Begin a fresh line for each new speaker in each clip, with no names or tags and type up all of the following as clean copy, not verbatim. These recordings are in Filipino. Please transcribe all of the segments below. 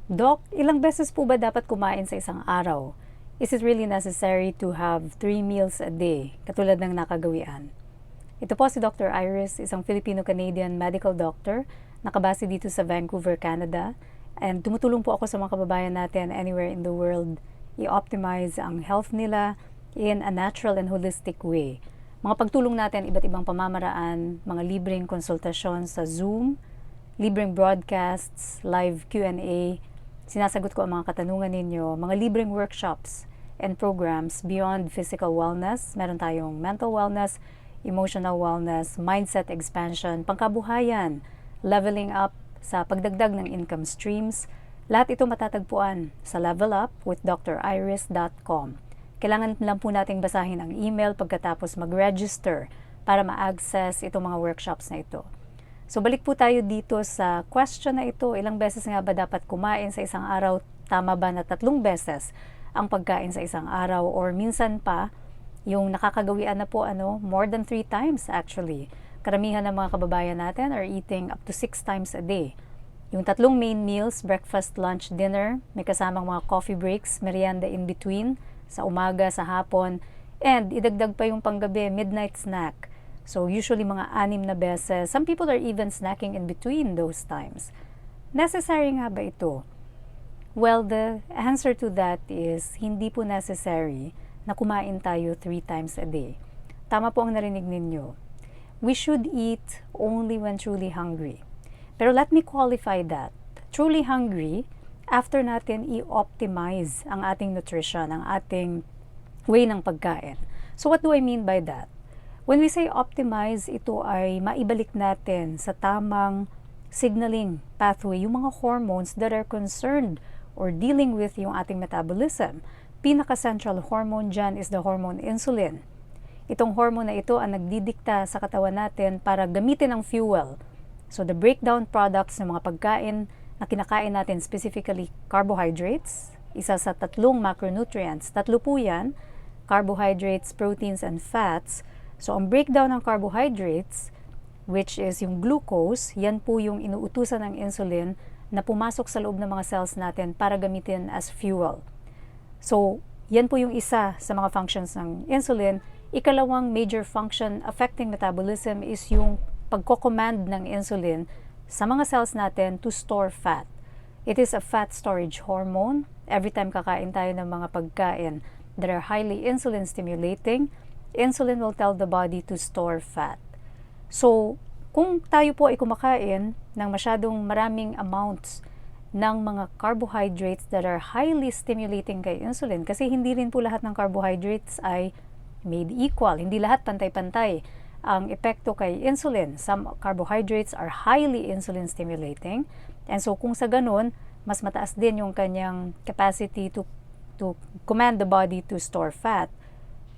Doc, ilang beses po ba dapat kumain sa isang araw? Is it really necessary to have 3 meals a day, katulad ng nakagawian? Ito po si Dr. Iris, isang Filipino-Canadian medical doctor, nakabase dito sa Vancouver, Canada. And tumutulong po ako sa mga kababayan natin anywhere in the world i-optimize ang health nila in a natural and holistic way. Mga pagtulong natin, iba't ibang pamamaraan, mga libreng konsultasyon sa Zoom, libreng broadcasts, live Q&A, sinasagot ko ang mga katanungan ninyo, mga libreng workshops and programs beyond physical wellness. Meron tayong mental wellness, emotional wellness, mindset expansion, pangkabuhayan, leveling up sa pagdagdag ng income streams. Lahat ito matatagpuan sa levelupwithdriris.com. Kailangan lang po nating basahin ang email pagkatapos mag-register para ma-access itong mga workshops na ito. So balik po tayo dito sa question na ito, ilang beses nga ba dapat kumain sa isang araw? Tama ba na 3 beses ang pagkain sa isang araw? Or minsan pa, yung nakakagawian na po more than 3 times actually. Karamihan ng mga kababayan natin are eating up to 6 times a day. Yung 3 main meals, breakfast, lunch, dinner, may kasamang mga coffee breaks, merienda in between, sa umaga, sa hapon, and idagdag pa yung panggabi, midnight snack. So usually mga 6 na beses. Some people are even snacking in between those times. Necessary nga ba ito? Well, the answer to that is hindi po necessary na kumain tayo 3 times a day. Tama po ang narinig ninyo. We should eat only when truly hungry. Pero let me qualify that. Truly hungry, after natin i-optimize ang ating nutrition, ang ating way ng pagkain. So what do I mean by that? When we say optimize, ito ay maibalik natin sa tamang signaling pathway, yung mga hormones that are concerned or dealing with yung ating metabolism. Pinaka-central hormone dyan is the hormone insulin. Itong hormone na ito ang nagdidikta sa katawan natin para gamitin ang fuel. So the breakdown products ng mga pagkain na kinakain natin, specifically carbohydrates, isa sa 3 macronutrients. 3 po yan, carbohydrates, proteins, and fats. So, ang breakdown ng carbohydrates, which is yung glucose, yan po yung inuutusan ng insulin na pumasok sa loob ng mga cells natin para gamitin as fuel. So, yan po yung isa sa mga functions ng insulin. Ikalawang major function affecting metabolism is yung pagko-command ng insulin sa mga cells natin to store fat. It is a fat storage hormone. Every time kakain tayo ng mga pagkain that are highly insulin stimulating, insulin will tell the body to store fat. So, kung tayo po ay kumakain ng masyadong maraming amounts ng mga carbohydrates that are highly stimulating kay insulin, kasi hindi rin po lahat ng carbohydrates ay made equal. Hindi lahat pantay-pantay ang epekto kay insulin. Some carbohydrates are highly insulin stimulating. And so, kung sa ganun, mas mataas din yung kanyang capacity to command the body to store fat.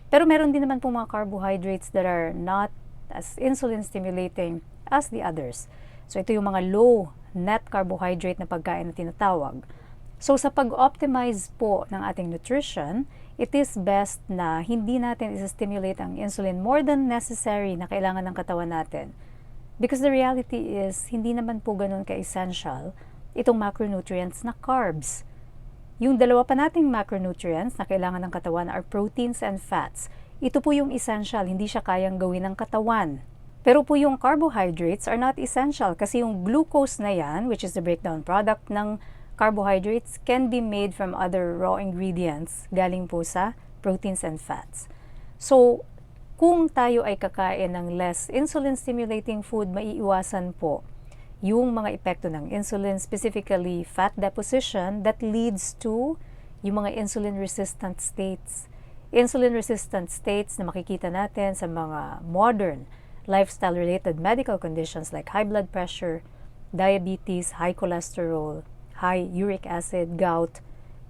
Pero meron din naman po mga carbohydrates that are not as insulin stimulating as the others. So ito yung mga low net carbohydrate na pagkain na tinatawag. So sa pag-optimize po ng ating nutrition, it is best na hindi natin isa-stimulate ang insulin more than necessary na kailangan ng katawan natin. Because the reality is, hindi naman po ganun ka-essential itong macronutrients na carbs. Yung dalawa pa nating macronutrients na kailangan ng katawan are proteins and fats. Ito po yung essential, hindi siya kayang gawin ng katawan. Pero po yung carbohydrates are not essential kasi yung glucose na yan, which is the breakdown product ng carbohydrates, can be made from other raw ingredients galing po sa proteins and fats. So, kung tayo ay kakain ng less insulin-stimulating food, maiiwasan po yung mga epekto ng insulin, specifically fat deposition that leads to yung mga insulin-resistant states. Insulin-resistant states na makikita natin sa mga modern lifestyle-related medical conditions like high blood pressure, diabetes, high cholesterol, high uric acid, gout,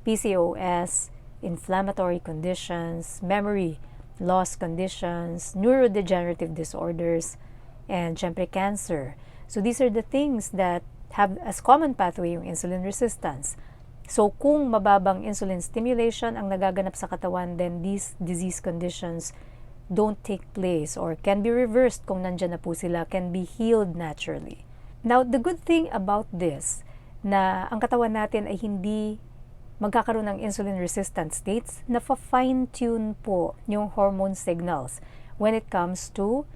PCOS, inflammatory conditions, memory loss conditions, neurodegenerative disorders, and syempre cancer. So these are the things that have as common pathway yung insulin resistance. So kung mababang insulin stimulation ang nagaganap sa katawan, then these disease conditions don't take place or can be reversed kung nandyan na po sila, can be healed naturally. Now, the good thing about this, na ang katawan natin ay hindi magkakaroon ng insulin resistant states, na fine-tune po yung hormone signals when it comes to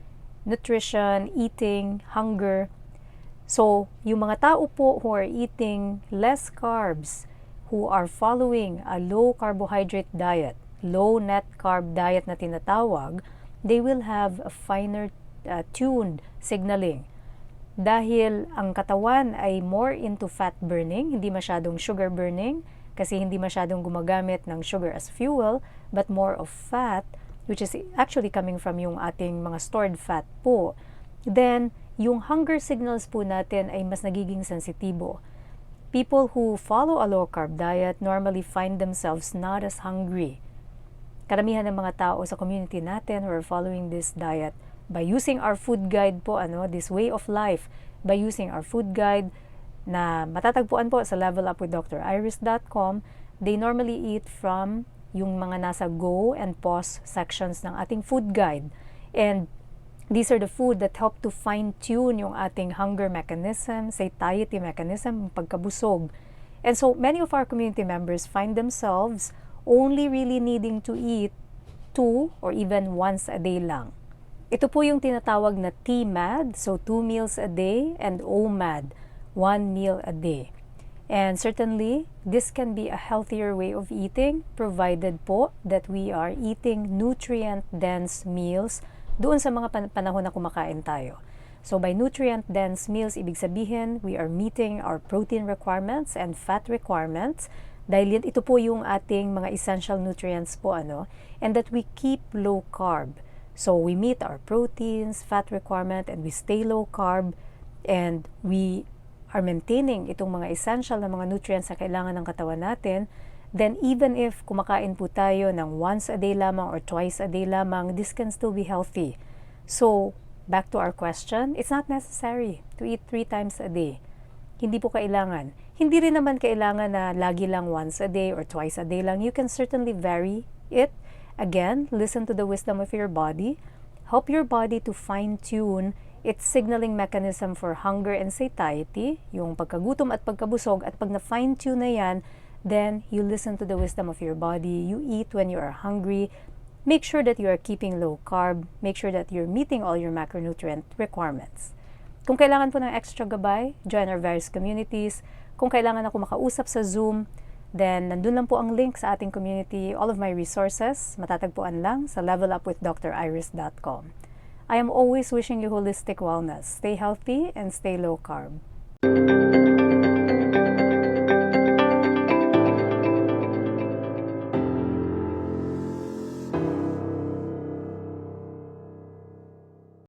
nutrition, eating, hunger. So, yung mga tao po who are eating less carbs, who are following a low carbohydrate diet, low net carb diet na tinatawag, they will have a finer tuned signaling. Dahil ang katawan ay more into fat burning, hindi masyadong sugar burning, kasi hindi masyadong gumagamit ng sugar as fuel, but more of fat, which is actually coming from yung ating mga stored fat po, then yung hunger signals po natin ay mas nagiging sensitibo. People who follow a low-carb diet normally find themselves not as hungry. Karamihan ng mga tao sa community natin who are following this diet, by using our food guide po, this way of life, by using our food guide na matatagpuan po sa levelupwithdriris.com, they normally eat from yung mga nasa go and pause sections ng ating food guide. And these are the food that help to fine-tune yung ating hunger mechanism, satiety mechanism, pagkabusog. And so, many of our community members find themselves only really needing to eat 2 or even once a day lang. Ito po yung tinatawag na TMAD, so 2 meals a day, and OMAD, 1 meal a day. And certainly, this can be a healthier way of eating, provided po that we are eating nutrient-dense meals doon sa mga panahon na kumakain tayo. So by nutrient-dense meals, ibig sabihin, we are meeting our protein requirements and fat requirements, dahil ito po yung ating mga essential nutrients po, and that we keep low carb. So we meet our proteins, fat requirement, and we stay low carb, and we are maintaining itong mga essential na mga nutrients na kailangan ng katawan natin. Then even if kumakain po tayo ng once a day lamang or twice a day lamang, this can still be healthy. So, back to our question, it's not necessary to eat 3 times a day. Hindi po kailangan. Hindi rin naman kailangan na lagi lang once a day or twice a day lang. You can certainly vary it. Again, listen to the wisdom of your body. Help your body to fine-tune its signaling mechanism for hunger and satiety, yung pagkagutom at pagkabusog, at pag na-fine-tune na yan, then you listen to the wisdom of your body. You eat when you are hungry. Make sure that you are keeping low carb. Make sure that you're meeting all your macronutrient requirements. Kung kailangan po ng extra gabay, join our various communities. Kung kailangan ako makausap sa Zoom, then nandun lang po ang link sa ating community. All of my resources, matatagpuan lang sa levelupwithdriris.com. I am always wishing you holistic wellness. Stay healthy and stay low carb.